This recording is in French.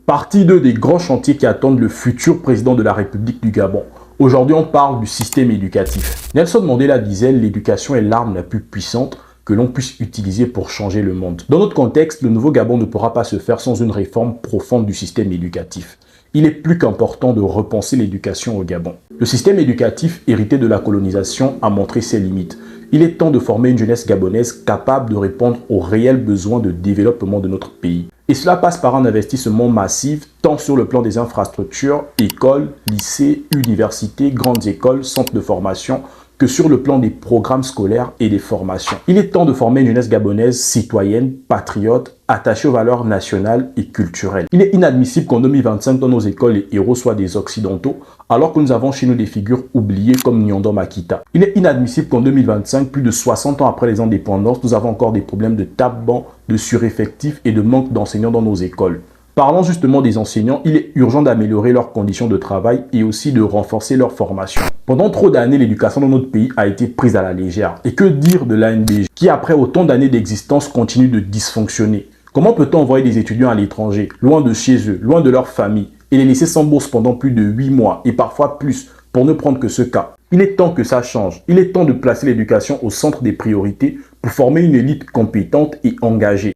Partie 2 des grands chantiers qui attendent le futur président de la République du Gabon. Aujourd'hui, on parle du système éducatif. Nelson Mandela disait « L'éducation est l'arme la plus puissante que l'on puisse utiliser pour changer le monde ». Dans notre contexte, le nouveau Gabon ne pourra pas se faire sans une réforme profonde du système éducatif. Il est plus qu'important de repenser l'éducation au Gabon. Le système éducatif hérité de la colonisation a montré ses limites. Il est temps de former une jeunesse gabonaise capable de répondre aux réels besoins de développement de notre pays. Et cela passe par un investissement massif, tant sur le plan des infrastructures, écoles, lycées, universités, grandes écoles, centres de formation, que sur le plan des programmes scolaires et des formations. Il est temps de former une jeunesse gabonaise citoyenne, patriote, attachée aux valeurs nationales et culturelles. Il est inadmissible qu'en 2025, dans nos écoles, les héros soient des Occidentaux, alors que nous avons chez nous des figures oubliées comme Nyando Makita. Il est inadmissible qu'en 2025, plus de 60 ans après les indépendances, nous avons encore des problèmes de tape-banc, de sureffectifs et de manque d'enseignants dans nos écoles. Parlant justement des enseignants, il est urgent d'améliorer leurs conditions de travail et aussi de renforcer leur formation. Pendant trop d'années, l'éducation dans notre pays a été prise à la légère. Et que dire de l'ANBG, qui après autant d'années d'existence continue de dysfonctionner? Comment peut-on envoyer des étudiants à l'étranger, loin de chez eux, loin de leur famille, et les laisser sans bourse pendant plus de 8 mois, et parfois plus, pour ne prendre que ce cas? Il est temps que ça change. Il est temps de placer l'éducation au centre des priorités pour former une élite compétente et engagée.